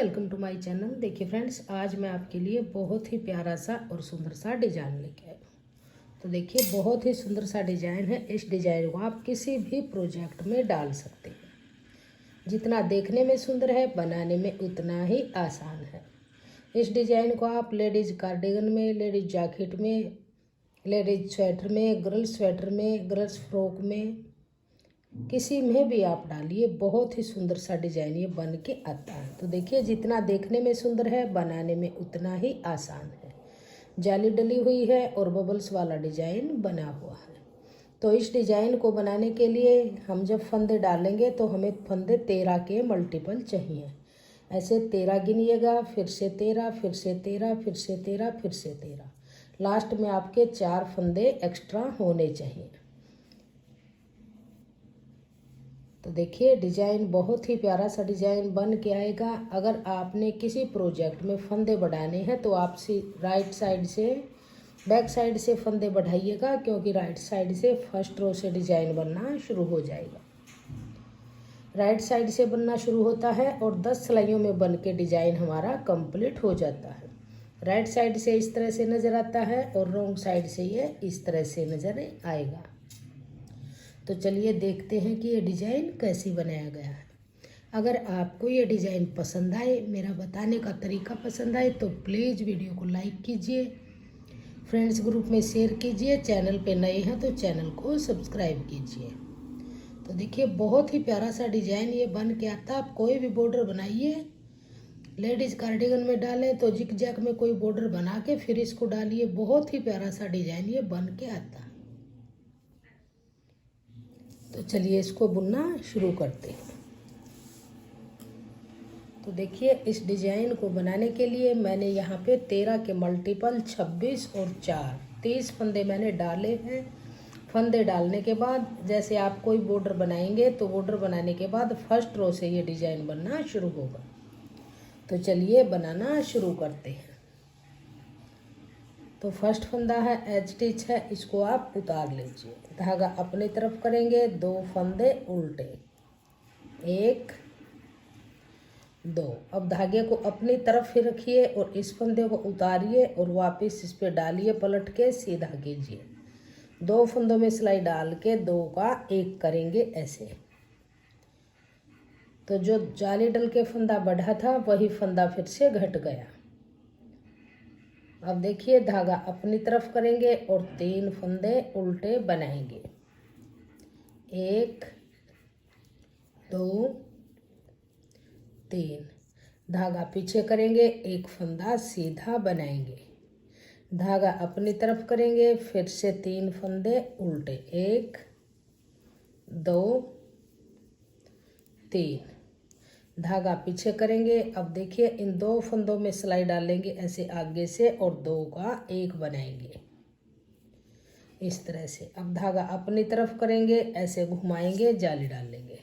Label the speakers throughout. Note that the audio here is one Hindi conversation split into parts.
Speaker 1: Welcome to my channel. देखिए फ्रेंड्स, आज मैं आपके लिए बहुत ही प्यारा सा और सुंदर सा डिज़ाइन लेके आई हूँ। तो देखिए, बहुत ही सुंदर सा डिज़ाइन है। इस डिज़ाइन को आप किसी भी प्रोजेक्ट में डाल सकते हैं। जितना देखने में सुंदर है, बनाने में उतना ही आसान है। इस डिज़ाइन को आप लेडीज़ कार्डिगन में, लेडीज़ जैकेट में, लेडीज स्वेटर में, गर्ल्स स्वेटर में, गर्ल्स फ्रॉक में, किसी में भी आप डालिए। बहुत ही सुंदर सा डिज़ाइन ये बन के आता है। तो देखिए, जितना देखने में सुंदर है, बनाने में उतना ही आसान है। जाली डली हुई है और बबल्स वाला डिज़ाइन बना हुआ है। तो इस डिज़ाइन को बनाने के लिए हम जब फंदे डालेंगे तो हमें फंदे 13 के मल्टीपल चाहिए। ऐसे 13 गिनिएगा, फिर से 13, फिर से 13, फिर से 13, फिर से 13। लास्ट में आपके 4 फंदे एक्स्ट्रा होने चाहिए। तो देखिए, डिज़ाइन बहुत ही प्यारा सा डिज़ाइन बन के आएगा। अगर आपने किसी प्रोजेक्ट में फंदे बढ़ाने हैं तो आप राइट साइड से, बैक साइड से फंदे बढ़ाइएगा, क्योंकि राइट साइड से फर्स्ट रो से डिज़ाइन बनना शुरू हो जाएगा। राइट साइड से बनना शुरू होता है और 10 सिलाइयों में बन के डिज़ाइन हमारा कंप्लीट हो जाता है। राइट साइड से इस तरह से नज़र आता है और रॉन्ग साइड से ये इस तरह से नज़र आएगा। तो चलिए देखते हैं कि ये डिज़ाइन कैसे बनाया गया है। अगर आपको ये डिज़ाइन पसंद आए, मेरा बताने का तरीका पसंद आए, तो प्लीज़ वीडियो को लाइक कीजिए, फ्रेंड्स ग्रुप में शेयर कीजिए। चैनल पे नए हैं तो चैनल को सब्सक्राइब कीजिए। तो देखिए, बहुत ही प्यारा सा डिज़ाइन ये बन के आता। आप कोई भी बॉर्डर बनाइए, लेडीज़ कार्डिगन में डालें तो जिग जैग में कोई बॉर्डर बना के फिर इसको डालिए। बहुत ही प्यारा सा डिज़ाइन ये बन के आता है। तो चलिए इसको बुनना शुरू करते हैं। तो देखिए, इस डिज़ाइन को बनाने के लिए मैंने यहाँ पे 13 के मल्टीपल 26 और 4 30 फंदे मैंने डाले हैं। फंदे डालने के बाद जैसे आप कोई बॉर्डर बनाएंगे तो बॉर्डर बनाने के बाद फर्स्ट रो से ये डिज़ाइन बनना शुरू होगा। तो चलिए बनाना शुरू करते हैं। तो फर्स्ट फंदा है, एज स्टिच है, इसको आप उतार लीजिए। धागा अपनी तरफ करेंगे, 2 फंदे उल्टे, 1 2। अब धागे को अपनी तरफ ही रखिए और इस फंदे को उतारिए और वापस इस पे डालिए, पलट के सीधा कीजिए। 2 फंदों में सिलाई डाल के 2 का 1 करेंगे ऐसे। तो जो जाली डल के फंदा बढ़ा था वही फंदा फिर से घट गया। अब देखिए, धागा अपनी तरफ करेंगे और 3 फंदे उल्टे बनाएंगे, 1 2 3। धागा पीछे करेंगे, 1 फंदा सीधा बनाएंगे, धागा अपनी तरफ करेंगे, फिर से 3 फंदे उल्टे, 1 2 3। धागा पीछे करेंगे। अब देखिए, इन 2 फंदों में सिलाई डालेंगे ऐसे आगे से और 2 का 1 बनाएंगे इस तरह से। अब धागा अपनी तरफ करेंगे, ऐसे घुमाएंगे, जाली डालेंगे।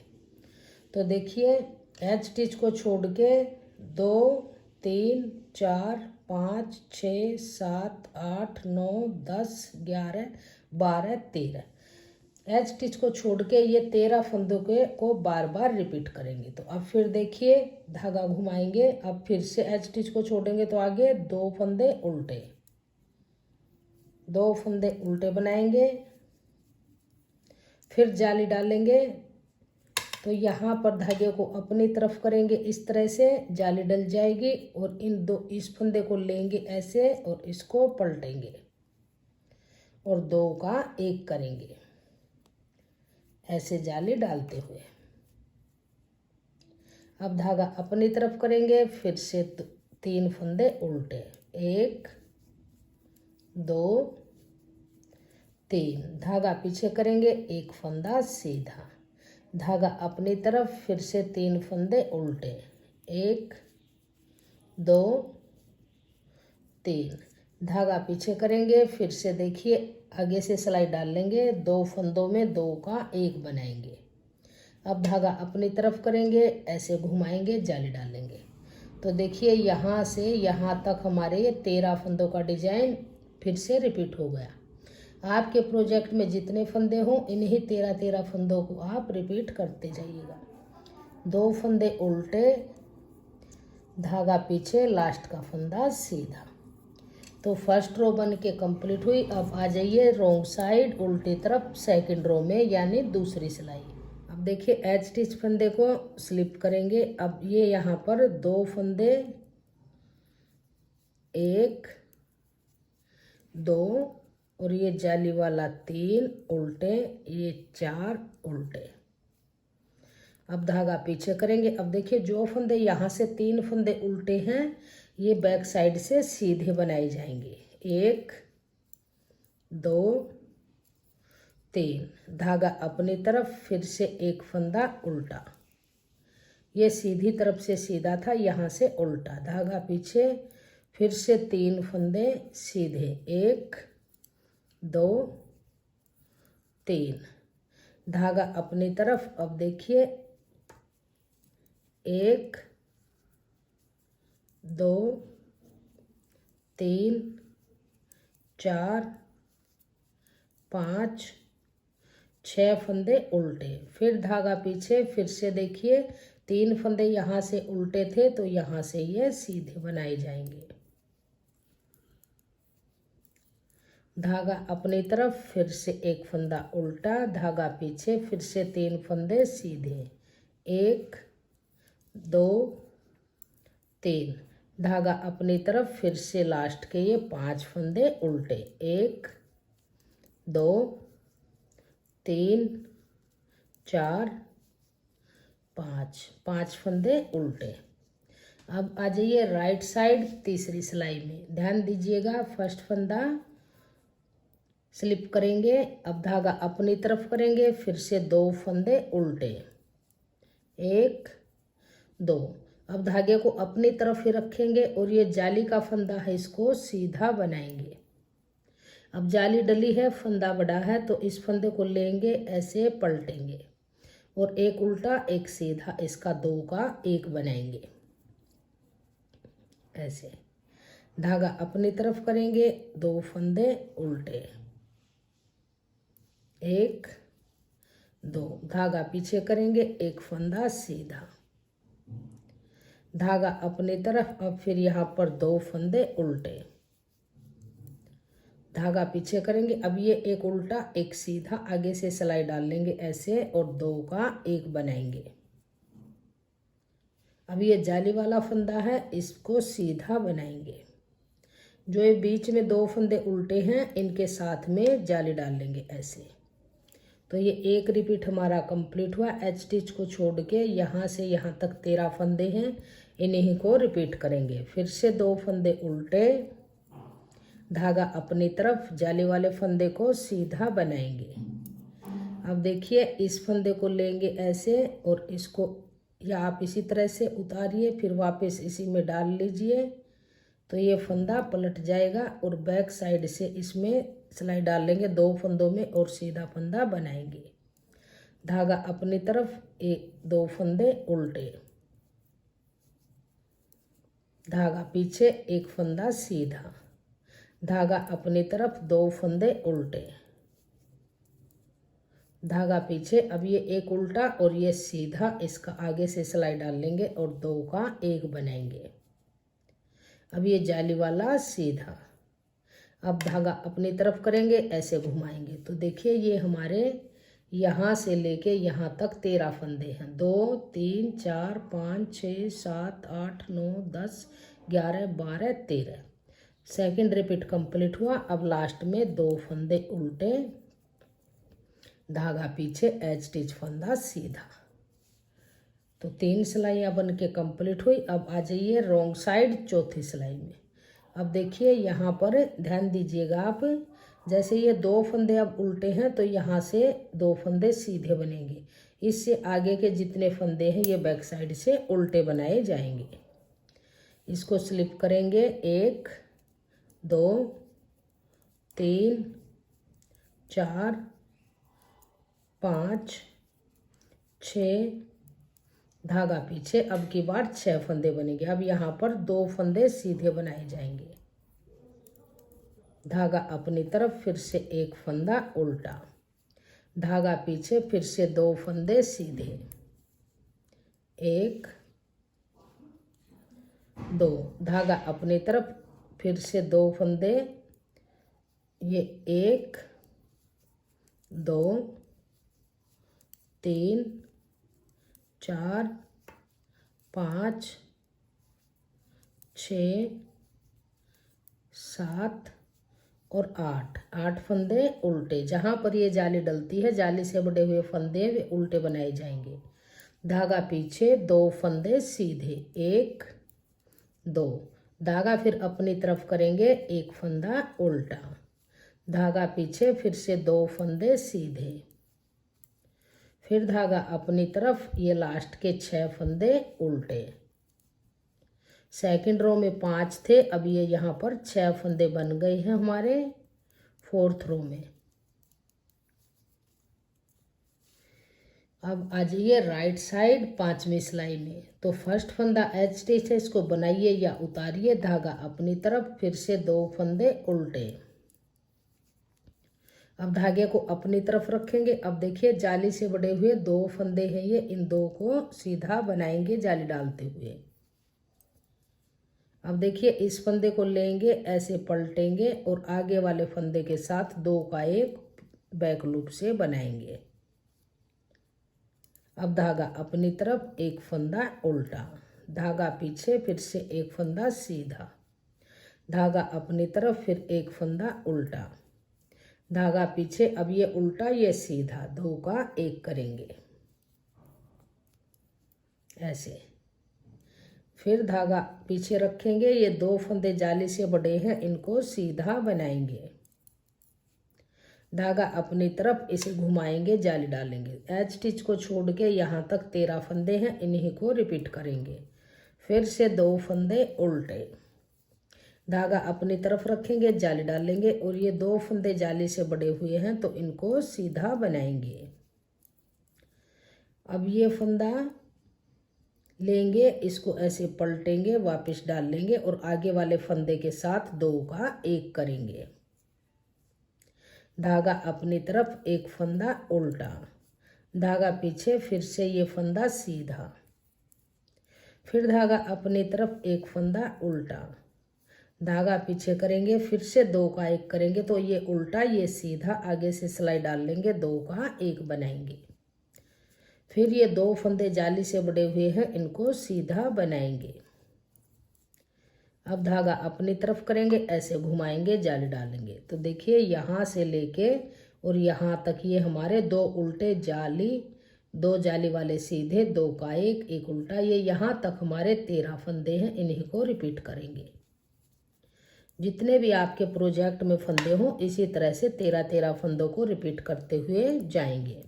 Speaker 1: तो देखिए, एज स्टिच को छोड़ के 2 3 4 5 6 7 8 9 10 11 12 13 एज स्टिच को छोड़ के ये 13 फंदों को बार बार रिपीट करेंगे। तो अब फिर देखिए, धागा घुमाएंगे, अब फिर से एज स्टिच को छोड़ेंगे तो आगे 2 फंदे उल्टे, 2 फंदे उल्टे बनाएंगे, फिर जाली डालेंगे। तो यहाँ पर धागे को अपनी तरफ करेंगे, इस तरह से जाली डल जाएगी और इस फंदे को लेंगे ऐसे और इसको पलटेंगे और 2 का 1 करेंगे ऐसे जाली डालते हुए। अब धागा अपनी तरफ करेंगे, फिर से 3 फंदे उल्टे, 1 2 3। धागा पीछे करेंगे, 1 फंदा सीधा, धागा अपनी तरफ, फिर से 3 फंदे उल्टे, 1 2 3। धागा पीछे करेंगे, फिर से देखिए आगे से सिलाई डाल लेंगे, 2 फंदों में 2 का 1 बनाएंगे। अब धागा अपनी तरफ करेंगे, ऐसे घुमाएंगे, जाली डालेंगे। तो देखिए, यहाँ से यहाँ तक हमारे ये 13 फंदों का डिजाइन फिर से रिपीट हो गया। आपके प्रोजेक्ट में जितने फंदे हों, इन्हीं 13 फंदों को आप रिपीट करते जाइएगा। 2 फंदे उल्टे, धागा पीछे, लास्ट का फंदा सीधा। तो फर्स्ट रो बन के कंप्लीट हुई। अब आ जाइए रोंग साइड, उल्टी तरफ सेकंड रो में, यानी दूसरी सिलाई। अब देखिए एज स्टिच फंदे को स्लिप करेंगे। अब ये यहाँ पर 2 फंदे, 1 2, और ये जाली वाला 3 उल्टे, ये 4 उल्टे। अब धागा पीछे करेंगे। अब देखिए जो फंदे यहाँ से 3 फंदे उल्टे हैं, ये बैक साइड से सीधे बनाए जाएंगे। 1 2 3, धागा अपनी तरफ, फिर से 1 फंदा उल्टा। ये सीधी तरफ से सीधा था, यहाँ से उल्टा, धागा पीछे, फिर से 3 फंदे सीधे, 1 2 3, धागा अपनी तरफ। अब देखिए 1 2 3 4 5 6 फंदे उल्टे, फिर धागा पीछे, फिर से देखिए 3 फंदे यहाँ से उल्टे थे, तो यहाँ से ये सीधे बनाए जाएंगे। धागा अपनी तरफ, फिर से 1 फंदा उल्टा, धागा पीछे, फिर से 3 फंदे सीधे, 1 2 3, धागा अपनी तरफ, फिर से लास्ट के ये 5 फंदे उल्टे, 1 2 3 4 5 फंदे उल्टे। अब आ जाइए राइट साइड तीसरी सिलाई में। ध्यान दीजिएगा, फर्स्ट फंदा स्लिप करेंगे। अब धागा अपनी तरफ करेंगे, फिर से 2 फंदे उल्टे, 1 2। अब धागे को अपनी तरफ ही रखेंगे और ये जाली का फंदा है, इसको सीधा बनाएंगे। अब जाली डली है, फंदा बड़ा है, तो इस फंदे को लेंगे, ऐसे पलटेंगे और 1 उल्टा 1 सीधा, इसका 2 का 1 बनाएंगे। ऐसे धागा अपनी तरफ करेंगे, 2 फंदे उल्टे, 1 2, धागा पीछे करेंगे, 1 फंदा सीधा, धागा अपनी तरफ। अब फिर यहाँ पर 2 फंदे उल्टे, धागा पीछे करेंगे। अब ये 1 उल्टा 1 सीधा, आगे से सिलाई डाल लेंगे ऐसे और 2 का 1 बनाएंगे। अब ये जाली वाला फंदा है, इसको सीधा बनाएंगे। जो ये बीच में 2 फंदे उल्टे हैं, इनके साथ में जाली डाल लेंगे ऐसे। तो ये 1 रिपीट हमारा कंप्लीट हुआ। एच स्टिच को छोड़ के यहाँ से यहाँ तक 13 फंदे हैं, इन्हीं को रिपीट करेंगे। फिर से 2 फंदे उल्टे, धागा अपनी तरफ, जाली वाले फंदे को सीधा बनाएंगे। अब देखिए इस फंदे को लेंगे ऐसे और इसको, या आप इसी तरह से उतारिए, फिर वापस इसी में डाल लीजिए, तो ये फंदा पलट जाएगा और बैक साइड से इसमें सिलाई डाल लेंगे 2 फंदों में और सीधा फंदा बनाएंगे। धागा अपनी तरफ, 2 फंदे उल्टे, धागा पीछे, 1 फंदा सीधा, धागा अपनी तरफ, 2 फंदे उल्टे, धागा पीछे। अब ये 1 उल्टा और ये सीधा, इसका आगे से सिलाई डाल लेंगे और 2 का 1 बनाएंगे। अब ये जाली वाला सीधा। अब धागा अपनी तरफ करेंगे, ऐसे घुमाएंगे, तो देखिए ये हमारे यहाँ से लेके यहाँ तक 13 फंदे हैं। 2 3 4 5 6 7 8 9 10 11 12 13, सेकंड रिपीट कंप्लीट हुआ। अब लास्ट में 2 फंदे उल्टे, धागा पीछे, एज स्टिच फंदा सीधा। तो 3 सिलाइयाँ बन के कंप्लीट हुई। अब आ जाइए रॉन्ग साइड चौथी सिलाई में। अब देखिए यहाँ पर ध्यान दीजिएगा आप, जैसे ये 2 फंदे अब उल्टे हैं, तो यहाँ से 2 फंदे सीधे बनेंगे। इससे आगे के जितने फंदे हैं ये बैक साइड से उल्टे बनाए जाएंगे। इसको स्लिप करेंगे, 1 2 3 4 5 6, धागा पीछे। अब की बार 6 फंदे बनेंगे। अब यहाँ पर 2 फंदे सीधे बनाए जाएंगे, धागा अपनी तरफ, फिर से 1 फंदा उल्टा, धागा पीछे, फिर से 2 फंदे सीधे, 1 2, धागा अपनी तरफ, फिर से 2 फंदे, ये 1 2 3 4 5 6 7 और 8 फंदे उल्टे। जहाँ पर ये जाली डलती है, जाली से बड़े हुए फंदे वे उल्टे बनाए जाएंगे। धागा पीछे, 2 फंदे सीधे, 1 2, धागा फिर अपनी तरफ करेंगे, 1 फंदा उल्टा, धागा पीछे, फिर से 2 फंदे सीधे, फिर धागा अपनी तरफ, ये लास्ट के 6 फंदे उल्टे। सेकंड रो में 5 थे, अब ये यहाँ पर 6 फंदे बन गए हैं हमारे 4th रो में। अब आ जाइए राइट साइड 5वीं सिलाई में। तो फर्स्ट फंदा एच स्टिच है, इसको बनाइए या उतारिए, धागा अपनी तरफ, फिर से 2 फंदे उल्टे। अब धागे को अपनी तरफ रखेंगे। अब देखिए जाली से बड़े हुए 2 फंदे हैं ये, इन 2 को सीधा बनाएंगे जाली डालते हुए। अब देखिए इस फंदे को लेंगे, ऐसे पलटेंगे और आगे वाले फंदे के साथ 2 का एक बैक लूप से बनाएंगे। अब धागा अपनी तरफ, 1 फंदा उल्टा, धागा पीछे, फिर से 1 फंदा सीधा, धागा अपनी तरफ, फिर 1 फंदा उल्टा, धागा पीछे। अब ये उल्टा ये सीधा, 2 का 1 करेंगे ऐसे, फिर धागा पीछे रखेंगे, ये 2 फंदे जाली से बड़े हैं, इनको सीधा बनाएंगे, धागा अपनी तरफ, इसे घुमाएंगे, जाली डालेंगे। एच स्टिच को छोड़ के यहाँ तक 13 फंदे हैं, इन्हीं को रिपीट करेंगे। फिर से 2 फंदे उल्टे, धागा अपनी तरफ रखेंगे, जाली डालेंगे और ये 2 फंदे जाली से बड़े हुए हैं तो इनको सीधा बनाएंगे। अब ये फंदा लेंगे, इसको ऐसे पलटेंगे, वापस डाल लेंगे और आगे वाले फंदे के साथ 2 का 1 करेंगे, धागा अपनी तरफ, 1 फंदा उल्टा, धागा पीछे, फिर से ये फंदा सीधा, फिर धागा अपनी तरफ, 1 फंदा उल्टा, धागा पीछे करेंगे, फिर से 2 का 1 करेंगे, तो ये उल्टा ये सीधा, आगे से सिलाई डाल लेंगे, 2 का 1 बनाएंगे। फिर ये 2 फंदे जाली से बड़े हुए हैं, इनको सीधा बनाएंगे। अब धागा अपनी तरफ करेंगे, ऐसे घुमाएंगे, जाली डालेंगे। तो देखिए यहाँ से लेके और यहाँ तक ये हमारे 2 उल्टे जाली, 2 जाली वाले सीधे, 2 का 1 उल्टा, ये यहाँ तक हमारे 13 फंदे हैं, इन्हीं को रिपीट करेंगे। जितने भी आपके प्रोजेक्ट में फंदे हों, इसी तरह से 13 फंदों को रिपीट करते हुए जाएंगे।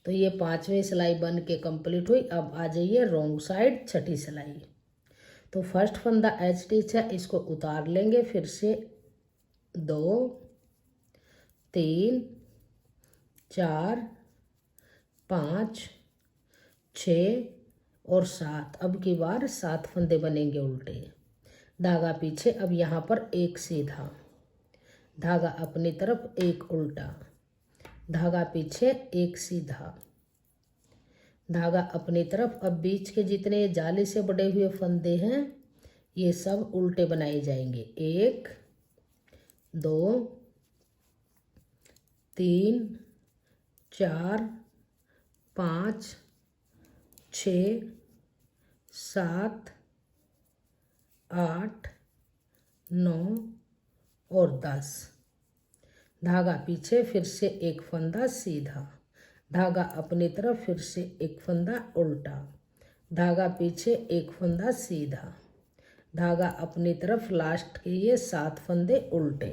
Speaker 1: तो ये 5वीं सिलाई बन के कंप्लीट हुई। अब आ जाइए रॉन्ग साइड 6ठी सिलाई। तो फर्स्ट फंदा एच स्टिच है, इसको उतार लेंगे, फिर से 2 3 4 5 6 और 7। अब की बार 7 फंदे बनेंगे उल्टे, धागा पीछे। अब यहाँ पर 1 सीधा, धागा अपनी तरफ, 1 उल्टा, धागा पीछे, 1 सीधा, धागा अपनी तरफ। अब बीच के जितने जाली से बड़े हुए फंदे हैं ये सब उल्टे बनाए जाएंगे। 1 2 3 4 5 6 7 8 9 और 10। धागा पीछे, फिर से 1 फंदा सीधा, धागा अपनी तरफ, फिर से 1 फंदा उल्टा, धागा पीछे, 1 फंदा सीधा, धागा अपनी तरफ। लास्ट के ये 7 फंदे उल्टे।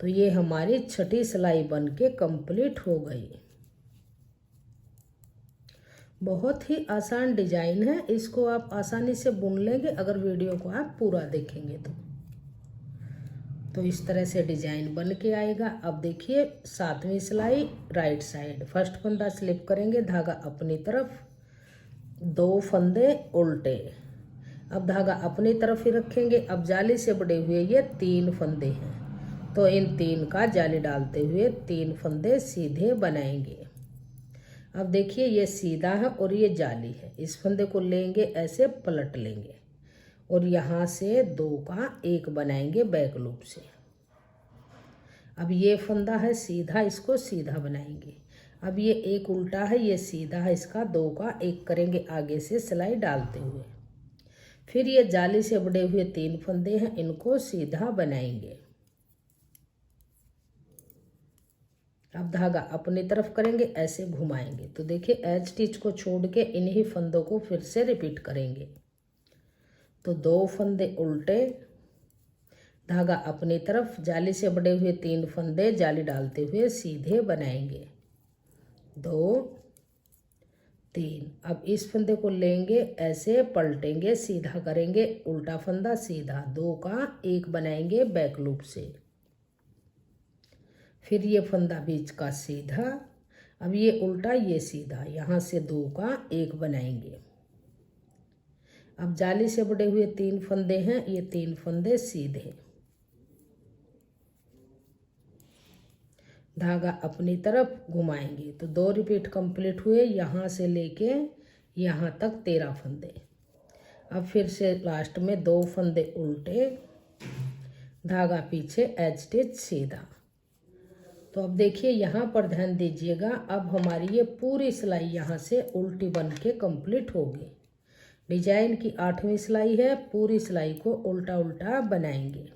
Speaker 1: तो ये हमारी 6ठी सिलाई बन के कंप्लीट हो गई। बहुत ही आसान डिजाइन है, इसको आप आसानी से बुन लेंगे अगर वीडियो को आप पूरा देखेंगे तो इस तरह से डिजाइन बन के आएगा। अब देखिए 7वीं सिलाई राइट साइड, फर्स्ट फंदा स्लिप करेंगे, धागा अपनी तरफ, 2 फंदे उल्टे। अब धागा अपनी तरफ ही रखेंगे। अब जाली से बड़े हुए ये 3 फंदे हैं, तो इन 3 का जाली डालते हुए 3 फंदे सीधे बनाएंगे। अब देखिए ये सीधा है और ये जाली है, इस फंदे को लेंगे, ऐसे पलट लेंगे, और यहाँ से 2 का 1 बनाएंगे बैक लूप से। अब ये फंदा है सीधा, इसको सीधा बनाएंगे। अब ये एक उल्टा है, ये सीधा है, इसका 2 का 1 करेंगे आगे से सिलाई डालते हुए। फिर ये जाली से बड़े हुए 3 फंदे हैं, इनको सीधा बनाएंगे। अब धागा अपनी तरफ करेंगे, ऐसे घुमाएंगे। तो देखिए एज स्टिच को छोड़ के इन्हीं फंदों को फिर से रिपीट करेंगे। तो 2 फंदे उल्टे, धागा अपनी तरफ, जाली से बड़े हुए 3 फंदे जाली डालते हुए सीधे बनाएंगे। 2 3। अब इस फंदे को लेंगे, ऐसे पलटेंगे, सीधा करेंगे, उल्टा फंदा सीधा, 2 का 1 बनाएंगे बैक लूप से। फिर ये फंदा बीच का सीधा, अब ये उल्टा ये सीधा, यहाँ से 2 का 1 बनाएंगे। अब जाली से बड़े हुए 3 फंदे हैं, ये 3 फंदे सीधे, धागा अपनी तरफ घुमाएंगे। तो 2 रिपीट कंप्लीट हुए, यहाँ से लेके यहाँ तक 13 फंदे। अब फिर से लास्ट में 2 फंदे उल्टे, धागा पीछे, एज स्टिच सीधा। तो अब देखिए यहाँ पर ध्यान दीजिएगा, अब हमारी ये पूरी सिलाई यहाँ से उल्टी बन के कंप्लीट होगी। डिजाइन की 8वीं सिलाई है, पूरी सिलाई को उल्टा उल्टा बनाएंगे,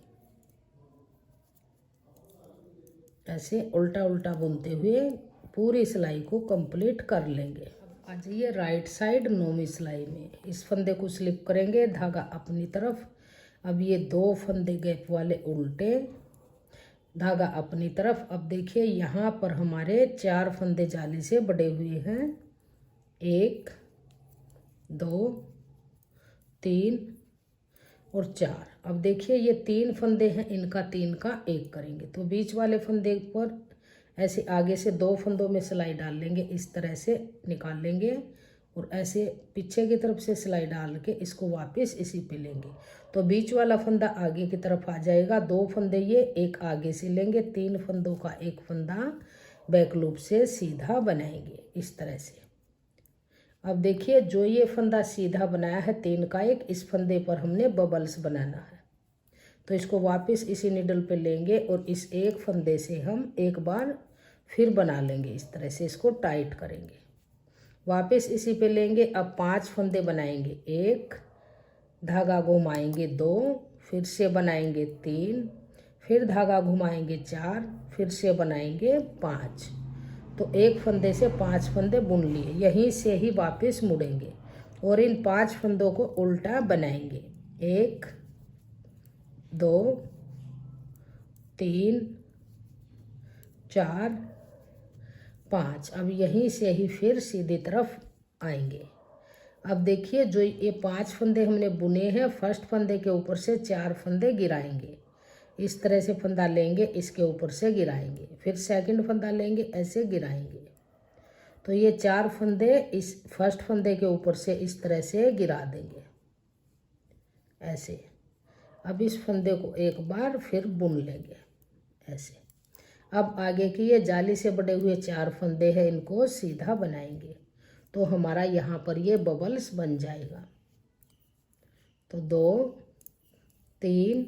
Speaker 1: ऐसे उल्टा उल्टा बुनते हुए पूरी सिलाई को कंप्लीट कर लेंगे। आ जाइए राइट साइड 9वीं सिलाई में। इस फंदे को स्लिप करेंगे, धागा अपनी तरफ। अब ये 2 फंदे गैप वाले उल्टे, धागा अपनी तरफ। अब देखिए यहाँ पर हमारे 4 फंदे जाली से बड़े हुए हैं, 1 2 3 और 4। अब देखिए ये 3 फंदे हैं, इनका 3 का 1 करेंगे। तो बीच वाले फंदे पर ऐसे आगे से 2 फंदों में सिलाई डाल लेंगे, इस तरह से निकाल लेंगे और ऐसे पीछे की तरफ से सिलाई डाल के इसको वापस इसी पे लेंगे। तो बीच वाला फंदा आगे की तरफ आ जाएगा, 2 फंदे ये 1 आगे से लेंगे, 3 फंदों का 1 फंदा बैक लूप से सीधा बनाएंगे इस तरह से। अब देखिए जो ये फंदा सीधा बनाया है 3 का 1, इस फंदे पर हमने बबल्स बनाना है। तो इसको वापस इसी निडल पे लेंगे और इस एक फंदे से हम एक बार फिर बना लेंगे, इस तरह से इसको टाइट करेंगे, वापस इसी पे लेंगे। अब 5 फंदे बनाएंगे, 1 धागा घुमाएंगे 2, फिर से बनाएंगे 3, फिर धागा घुमाएंगे 4, फिर से बनाएंगे 5। तो एक फंदे से 5 फंदे बुन लिए, यहीं से ही वापस मुड़ेंगे और इन 5 फंदों को उल्टा बनाएंगे, 1 2 3 4 5। अब यहीं से ही फिर सीधी तरफ आएंगे। अब देखिए जो ये 5 फंदे हमने बुने हैं, फर्स्ट फंदे के ऊपर से 4 फंदे गिराएंगे, इस तरह से फंदा लेंगे, इसके ऊपर से गिराएंगे, फिर सेकंड फंदा लेंगे, ऐसे गिराएंगे। तो ये 4 फंदे इस फर्स्ट फंदे के ऊपर से इस तरह से गिरा देंगे, ऐसे। अब इस फंदे को एक बार फिर बुन लेंगे, ऐसे। अब आगे की ये जाली से बड़े हुए 4 फंदे हैं, इनको सीधा बनाएंगे, तो हमारा यहाँ पर ये बबल्स बन जाएगा। तो 2 3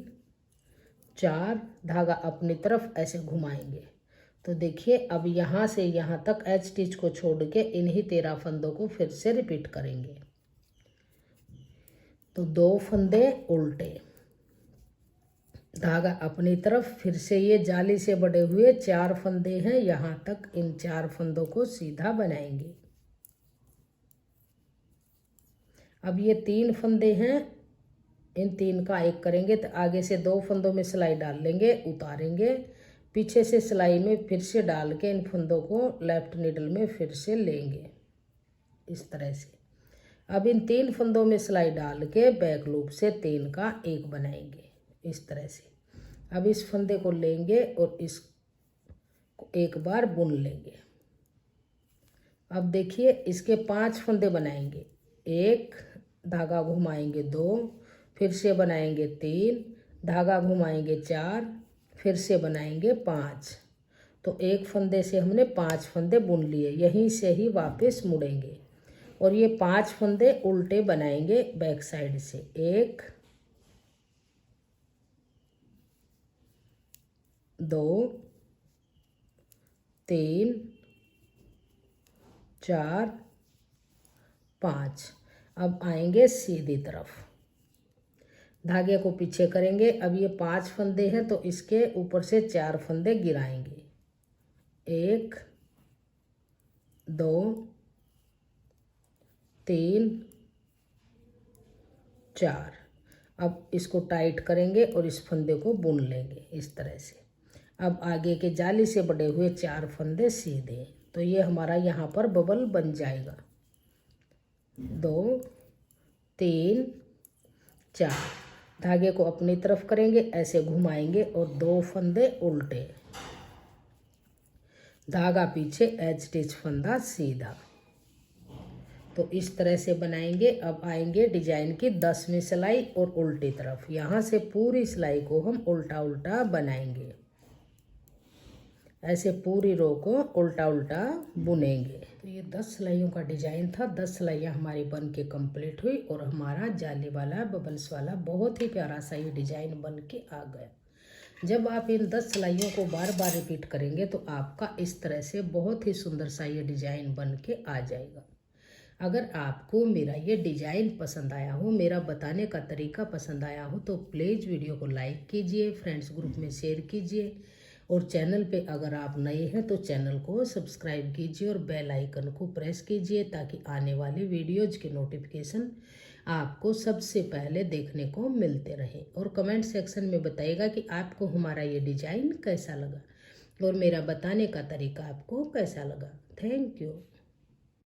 Speaker 1: 4 धागा अपनी तरफ ऐसे घुमाएंगे। तो देखिए अब यहाँ से यहाँ तक एच स्टिच को छोड़ के इन्हीं 13 फंदों को फिर से रिपीट करेंगे। तो 2 फंदे उल्टे, धागा अपनी तरफ, फिर से ये जाली से बड़े हुए 4 फंदे हैं, यहाँ तक इन 4 फंदों को सीधा बनाएंगे। अब ये 3 फंदे हैं, इन 3 का 1 करेंगे, तो आगे से 2 फंदों में सिलाई डाल लेंगे, उतारेंगे, पीछे से सिलाई में फिर से डाल के इन फंदों को लेफ्ट नीडल में फिर से लेंगे, इस तरह से। अब इन 3 फंदों में सिलाई डाल के बैक लूप से 3 का 1 बनाएंगे, इस तरह से। अब इस फंदे को लेंगे और इसको एक बार बुन लेंगे। अब देखिए इसके 5 फंदे बनाएंगे, 1 धागा घुमाएंगे 2, फिर से बनाएंगे 3, धागा घुमाएंगे 4, फिर से बनाएंगे 5। तो एक फंदे से हमने 5 फंदे बुन लिए, यहीं से ही वापस मुड़ेंगे और ये 5 फंदे उल्टे बनाएंगे बैक साइड से, 1 2 3 4 5। अब आएंगे सीधी तरफ, धागे को पीछे करेंगे। अब ये 5 फंदे हैं तो इसके ऊपर से 4 फंदे गिराएंगे, 1 2 3 4। अब इसको टाइट करेंगे और इस फंदे को बुन लेंगे इस तरह से। अब आगे के जाली से बड़े हुए 4 फंदे सीधे, तो ये हमारा यहाँ पर बबल बन जाएगा। 2 3 4, धागे को अपनी तरफ करेंगे, ऐसे घुमाएंगे और 2 फंदे उल्टे, धागा पीछे, एज स्टिच फंदा सीधा। तो इस तरह से बनाएंगे। अब आएंगे डिजाइन की 10वीं सिलाई और उल्टी तरफ। यहाँ से पूरी सिलाई को हम उल्टा उल्टा बनाएंगे, ऐसे पूरी रो को उल्टा उल्टा बुनेंगे। तो ये 10 सिलाइयों का डिजाइन था। 10 सिलाइयाँ हमारी बन के कंप्लीट हुई और हमारा जाली वाला बबल्स वाला बहुत ही प्यारा सा ये डिजाइन बन के आ गया। जब आप इन 10 सिलाइयों को बार बार रिपीट करेंगे तो आपका इस तरह से बहुत ही सुंदर सा ये डिजाइन बन के आ जाएगा। अगर आपको मेरा ये डिजाइन पसंद आया हो, मेरा बताने का तरीका पसंद आया हो, तो प्लीज़ वीडियो को लाइक कीजिए, फ्रेंड्स ग्रुप में शेयर कीजिए और चैनल पे अगर आप नए हैं तो चैनल को सब्सक्राइब कीजिए और बेल आइकन को प्रेस कीजिए ताकि आने वाली वीडियोज़ के नोटिफिकेशन आपको सबसे पहले देखने को मिलते रहे। और कमेंट सेक्शन में बताइएगा कि आपको हमारा ये डिजाइन कैसा लगा और मेरा बताने का तरीका आपको कैसा लगा। Thank you.